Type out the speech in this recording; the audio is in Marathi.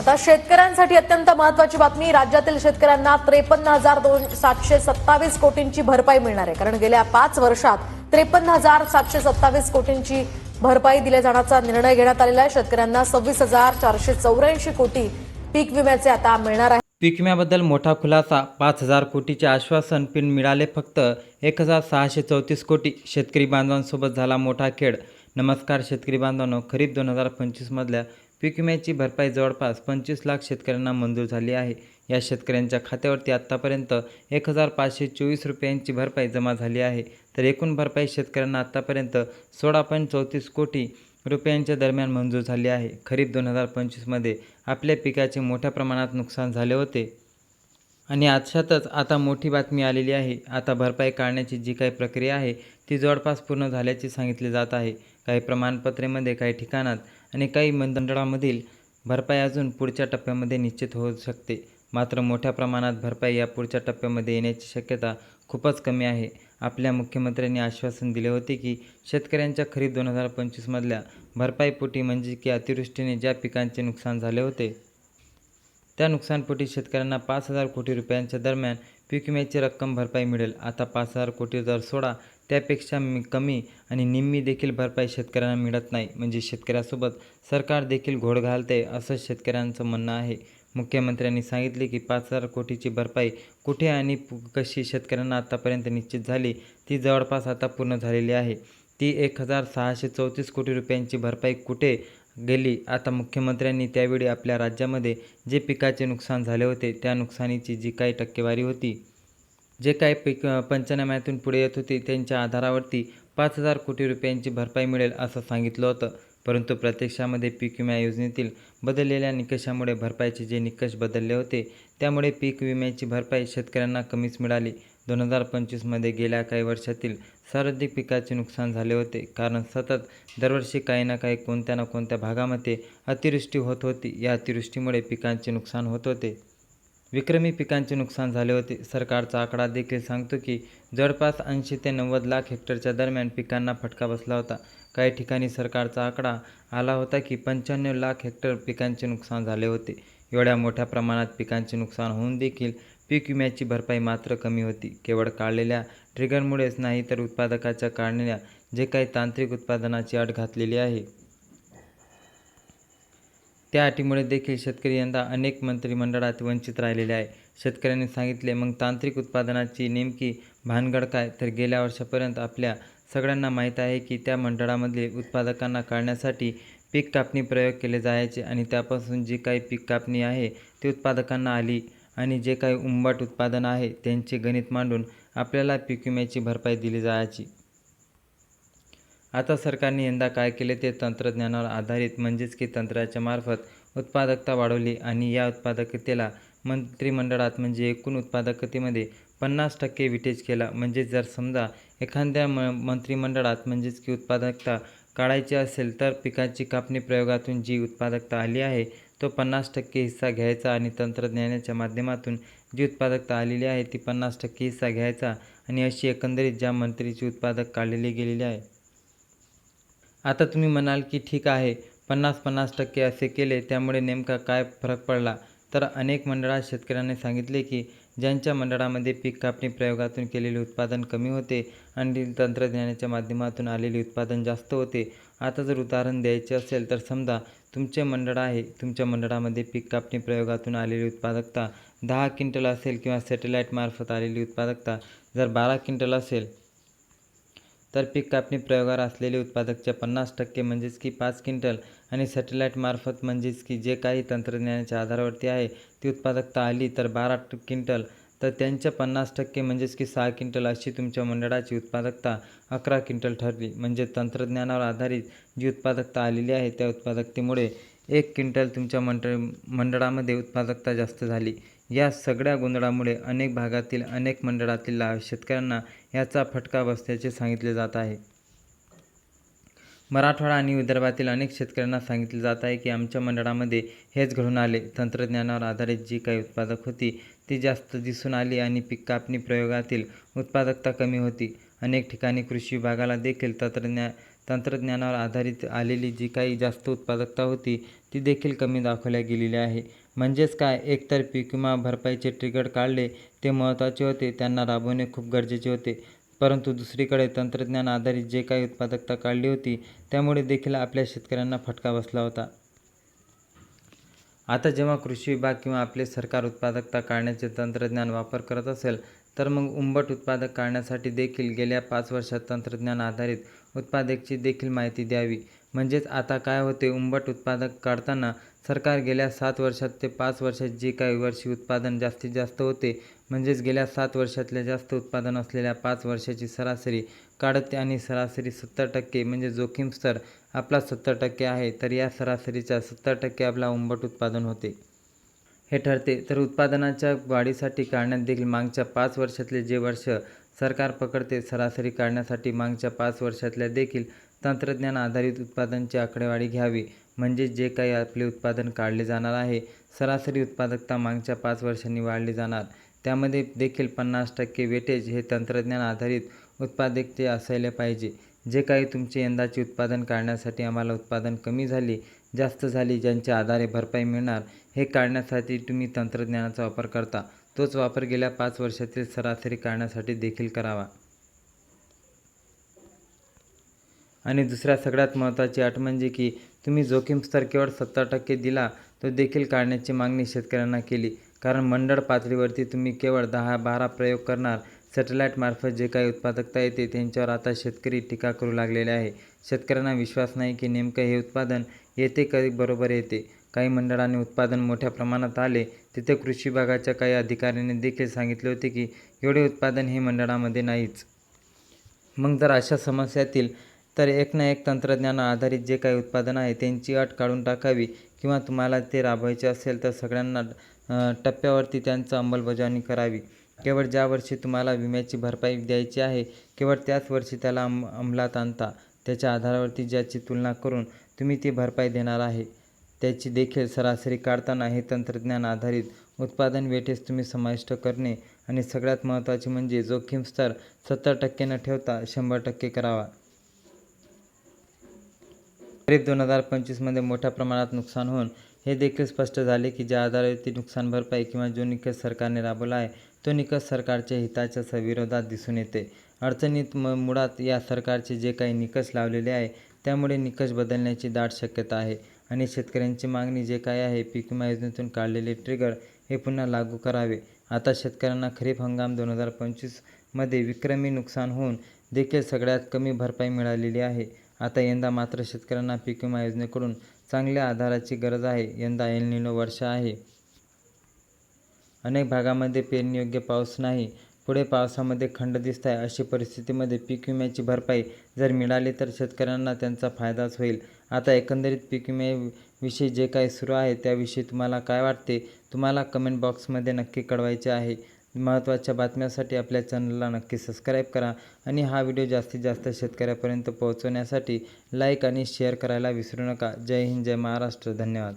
आता शेतकऱ्यांसाठी अत्यंत महत्त्वाची बातमी. राज्यातील शेतकऱ्यांना 53,727 कोटींची भरपाई मिळणार आहे. कारण गेल्या 5 वर्षात 53,727 कोटींची भरपाई दिल्या जाण्याचा निर्णय घेण्यात आलेला आहे. शेतकऱ्यांना 26,484 कोटी पीक विम्याचे आता मिळणार आहे. पीक विम्याबद्दल मोठा खुलासा. 5,000 कोटीचे आश्वासन, पण मिळाले फक्त 1,634 कोटी. शेतकरी बांधवांसोबत झाला मोठा खेळ. नमस्कार शेतकरी बांधवांनो, खरीप 2025 मधल्या पीक विम्याची भरपाई जवळपास 25 लाख शेतकऱ्यांना मंजूर झाली आहे. या शेतकऱ्यांच्या खात्यावरती आत्तापर्यंत 1,524 रुपयांची भरपाई जमा झाली आहे. तर एकूण भरपाई शेतकऱ्यांना आत्तापर्यंत 16.34 कोटी रुपयांच्या दरम्यान मंजूर झाली आहे. खरीप 2025मध्ये आपल्या पिकाचे मोठ्या प्रमाणात नुकसान झाले होते आणि अशातच आता मोठी बातमी आलेली आहे. आता भरपाई काढण्याची जी काही प्रक्रिया आहे ती जवळपास पूर्ण झाल्याचे सांगितले जात आहे. काही प्रमाणपत्रेमध्ये, काही ठिकाणात आणि काही मंडळांमधील भरपाई अजून पुढच्या टप्प्यामध्ये निश्चित होऊ शकते. मात्र मोठ्या प्रमाणात भरपाई या पुढच्या टप्प्यामध्ये येण्याची शक्यता खूपच कमी आहे. आपल्या मुख्यमंत्र्यांनी आश्वासन दिले होते की शेतकऱ्यांच्या खरीप 2025 मधल्या भरपाईपोटी, म्हणजे की अतिवृष्टीने ज्या पिकांचे नुकसान झाले होते त्या नुकसानपोटी शेतकऱ्यांना 5,000 कोटी रुपयांच्या दरम्यान पीक विम्याची रक्कम भरपाई मिळेल. आता 5,000 कोटी जर सोडा, त्यापेक्षा कमी आणि निम्मी देखील भरपाई शेतकऱ्यांना मिळत नाही. म्हणजे शेतकऱ्यासोबत सरकार देखील घोळ घालते असं शेतकऱ्यांचं म्हणणं आहे. मुख्यमंत्र्यांनी सांगितले की 5,000 कोटीची भरपाई कुठे आणि कशी शेतकऱ्यांना आतापर्यंत निश्चित झाली ती जवळपास आता पूर्ण झालेली आहे. ती 1,634 कोटी रुपयांची भरपाई कुठे गेली? आता मुख्यमंत्र्यांनी त्यावेळी आपल्या राज्यामध्ये जे पिकाचे नुकसान झाले होते त्या नुकसानीची जी काही टक्केवारी होती, जे काही पीक पंचनाम्यातून पुढे येत होती, त्यांच्या आधारावरती 5,000 कोटी रुपयांची भरपाई मिळेल असं सांगितलं होतं. परंतु प्रत्यक्षामध्ये पीक विमा योजनेतील बदललेल्या निकषामुळे भरपाईचे जे निकष बदलले होते त्यामुळे पीक विम्याची भरपाई शेतकऱ्यांना कमीच मिळाली. 2025मध्ये गेल्या काही वर्षातील सर्वाधिक पिकाचे नुकसान झाले होते. कारण सतत दरवर्षी काही ना काही, कोणत्या ना कोणत्या भागामध्ये अतिवृष्टी होत होती. या अतिवृष्टीमुळे पिकांचे नुकसान होत होते. विक्रमी पिकांचे नुकसान झाले होते. सरकारचा आकडा देखील सांगतो की जवळपास 80 ते 90 लाख हेक्टरच्या दरम्यान पिकांना फटका बसला होता. काही ठिकाणी सरकारचा आकडा आला होता की 95 लाख हेक्टर पिकांचे नुकसान झाले होते. एवढ्या मोठ्या प्रमाणात पिकांचे नुकसान होऊन देखील पीक विम्याची भरपाई मात्र कमी होती. केवळ काढलेल्या ट्रिगरमुळेच नाही, तर उत्पादकाच्या काढलेल्या जे काही तांत्रिक उत्पादनाची अट घातलेली आहे त्या अटीमुळे देखील शेतकरी यंदा अनेक मंत्रिमंडळात वंचित राहिलेले आहे. शेतकऱ्यांनी सांगितले, मग तांत्रिक उत्पादनाची नेमकी भानगड काय? तर गेल्या वर्षापर्यंत आपल्या सगळ्यांना माहीत आहे की त्या मंडळामधील उत्पादकांना काढण्यासाठी पीक कापणी प्रयोग केले जायचे आणि त्यापासून जी काही पीक कापणी आहे ती उत्पादकांना आली आणि जे काही उंबट उत्पादन आहे त्यांचे गणित मांडून आपल्याला पीक विम्याची भरपाई दिली जायची. आता सरकारने यंदा काय केले ते तंत्रज्ञानावर आधारित, म्हणजेच की तंत्राच्या मार्फत उत्पादकता वाढवली आणि या उत्पादकतेला मंत्रिमंडळात, म्हणजे एकूण उत्पादकतेमध्ये 50% विटेज केला. म्हणजे जर समजा एखाद्या मंत्रिमंडळात म्हणजेच की उत्पादकता काढायची असेल तर पिकाची कापणी प्रयोगातून जी उत्पादकता आली आहे तो 50% हिस्सा घ्यायचा आणि तंत्रज्ञानाच्या माध्यमातून जी उत्पादकता आलेली आहे ती 50% हिस्सा घ्यायचा आणि अशी एकंदरीत ज्या मंत्रीची उत्पादक काढलेली गेलेली आहे. आता तुम्ही म्हणाल की ठीक आहे, 50-50% असे केले त्यामुळे नेमका काय फरक पडला? तर अनेक मंडळात शेतकऱ्यांनी सांगितले की ज्यांच्या मंडळामध्ये पीक कापणी प्रयोगातून केलेले उत्पादन कमी होते आणि तंत्रज्ञानाच्या माध्यमातून आलेले उत्पादन जास्त होते. आता जर उदाहरण द्यायचे असेल तर समजा तुमचे मंडळ आहे, तुमच्या मंडळामध्ये पीक कापणी प्रयोगातून आलेली उत्पादकता 10 क्विंटल असेल किंवा सॅटेलाईट मार्फत आलेली उत्पादकता जर 12 क्विंटल असेल, तर पीक कापणी प्रयोगावर असलेले उत्पादकच्या 50% म्हणजेच की 5 क्विंटल आणि सॅटेलाईट मार्फत म्हणजेच की जे काही तंत्रज्ञानाच्या आधारावरती आहे ती उत्पादकता आली तर 12 क्विंटल, तर त्यांच्या 50% म्हणजेच की 6 क्विंटल अशी तुमच्या मंडळाची उत्पादकता 11 क्विंटल ठरली. म्हणजे तंत्रज्ञानावर आधारित जी उत्पादकता आलेली आहे त्या उत्पादकतेमुळे 1 क्विंटल तुमच्या मंडळामध्ये उत्पादकता जास्त झाली. या सगळ्या गोंधळामुळे अनेक भागातील अनेक मंडळातील शेतकऱ्यांना याचा फटका बसल्याचे सांगितले जात आहे. मराठवाडा आणि विदर्भातील अनेक शेतकऱ्यांना सांगितले जात आहे की आमच्या मंडळामध्ये हेच घडून आले. तंत्रज्ञानावर आधारित जी काही उत्पादक होती ती जास्त दिसून आली आणि पीक कापणी प्रयोगातील उत्पादकता कमी होती. अनेक ठिकाणी कृषी विभागाला देखील तंत्रज्ञानावर आधारित आलेली जी काही जास्त उत्पादकता होती ती देखील कमी दाखवल्या गेलेली आहे. म्हणजेच काय, एकतर पीक विमा भरपाईचे ट्रिगर काढले ते महत्त्वाचे होते, त्यांना राबवणे खूप गरजेचे होते. परंतु दुसरीकडे तंत्रज्ञान आधारित जे काही उत्पादकता काढली होती त्यामुळे देखील आपल्या शेतकऱ्यांना फटका बसला होता. आता जेव्हा कृषी विभाग किंवा आपले सरकार उत्पादकता काढण्याचे तंत्रज्ञान वापर करत असेल तर मग उंबट उत्पादक काढण्यासाठी देखील गेल्या 5 वर्षात तंत्रज्ञान आधारित उत्पादकची देखील माहिती द्यावी. म्हणजेच आता काय होते, उंबट उत्पादक काढताना सरकार गेल्या 7 वर्षात ते 5 वर्षात जे काही वर्षी उत्पादन जास्तीत जास्त होते, म्हणजेच गेल्या 7 वर्षातल्या जास्त उत्पादन असलेल्या 5 वर्षाची सरासरी काढते आणि सरासरी 70% म्हणजे जोखीम स्तर आपला 70% आहे, तर या सरासरीच्या 70% आपला उंबट उत्पादन होते हे ठरते. तर उत्पादनाच्या वाढीसाठी काढण्यात देखील मागच्या 5 वर्षातले जे वर्ष सरकार पकडते सरासरी काढण्यासाठी मागच्या 5 वर्षातल्या देखील तंत्रज्ञान आधारित उत्पादनाची आकडेवारी घ्यावी. म्हणजे जे काही आपले उत्पादन काढले जाणार आहे, सरासरी उत्पादकता मागच्या 5 वर्षांनी वाढली जाणार, त्यामध्ये देखील 50% वेटेज हे तंत्रज्ञान आधारित उत्पादकते असायला पाहिजे. जे काही तुमचे यंदाचे उत्पादन काढण्यासाठी आम्हाला उत्पादन कमी झाली, जास्त झाली, ज्यांच्या आधारे भरपाई मिळणार, हे काढण्यासाठी तुम्ही तंत्रज्ञानाचा वापर करता, तोच वापर गेल्या 5 वर्षातील सरासरी काढण्यासाठी देखील करावा. आणि दुसऱ्या सगळ्यात महत्त्वाची अट म्हणजे की तुम्ही जोखीम स्तर केवळ 70% दिला तो देखील काढण्याची मागणी शेतकऱ्यांना केली. कारण मंडळ पातळीवरती तुम्ही केवळ 10-12 प्रयोग करणार, सॅटेलाईटमार्फत जे काही उत्पादकता येते त्यांच्यावर आता शेतकरी टीका करू लागलेले आहे. शेतकऱ्यांना विश्वास नाही की नेमकं हे उत्पादन येते कधी बरोबर येते. काही मंडळांनी उत्पादन मोठ्या प्रमाणात आले तिथे कृषी विभागाच्या काही अधिकाऱ्यांनी देखील सांगितले होते की एवढे उत्पादन हे मंडळामध्ये नाहीच. मग जर अशा समस्या येतील तर एक ना एक तंत्रज्ञान आधारित जे काही उत्पादन आहे त्यांची अट काढून टाकावी किंवा तुम्हाला ते राबवायचे असेल तर सगळ्यांना टप्प्यावरती त्यांचं अंमलबजावणी करावी. केवळ ज्या वर्षी तुम्हाला विम्याची भरपाई द्यायची आहे केवळ त्याच वर्षी त्याला अंमलात आणता. त्याच्या आधारावरती ज्याची तुलना करून तुम्ही ती भरपाई देणार आहे त्याची देखील सरासरी काढताना हे तंत्रज्ञान आधारित उत्पादन वेटेज तुम्ही समाविष्ट करणे आणि सगळ्यात महत्त्वाचे म्हणजे जोखीम स्तर 70% न ठेवता 100% करावा. खरीप 2025 मध्ये मोठ्या प्रमाणात नुकसान होऊन हे देखील स्पष्ट झाले की ज्या आधारावरती नुकसान भरपाई किंवा जो निकष सरकारने राबवला आहे तो निकष सरकारच्या हिताच्या विरोधात दिसून येते. अडचणीत मुळात या सरकारचे जे काही निकष लावलेले आहे त्यामुळे निकष बदलण्याची दाट शक्यता आहे आणि शेतकऱ्यांची मागणी जे काय आहे, पीक विमा योजनेतून काढलेले ट्रिगर हे पुन्हा लागू करावे. आता शेतकऱ्यांना खरीप हंगाम 2025 मध्ये विक्रमी नुकसान होऊन देखील सगळ्यात कमी भरपाई मिळालेली आहे. आता यंदा मात्र शेतकऱ्यांना पीक विमा योजनेकडून चांगल्या आधाराची गरज आहे. यंदा एल निनो वर्ष आहे. अनेक भागामध्ये पेरणीयोग्य पाऊस नाही. पुढे पावसामध्ये खंड दिसत आहे. अशी परिस्थितीमध्ये पीक विम्याची भरपाई जर मिळाली तर शेतकऱ्यांना त्यांचा फायदाच होईल. आता एकंदरीत पीक विम्याविषयी जे काही सुरू आहे त्याविषयी तुम्हाला काय वाटते, तुम्हाला कमेंट बॉक्समध्ये नक्की कळवायचे आहे. महत्त्वाच्या बातम्यांसाठी आपल्या चॅनलला नक्की सबस्क्राईब करा आणि हा व्हिडिओ जास्तीत जास्त शेतकऱ्यापर्यंत पोहोचवण्यासाठी लाईक आणि शेअर करायला विसरू नका. जय हिंद, जय महाराष्ट्र. धन्यवाद.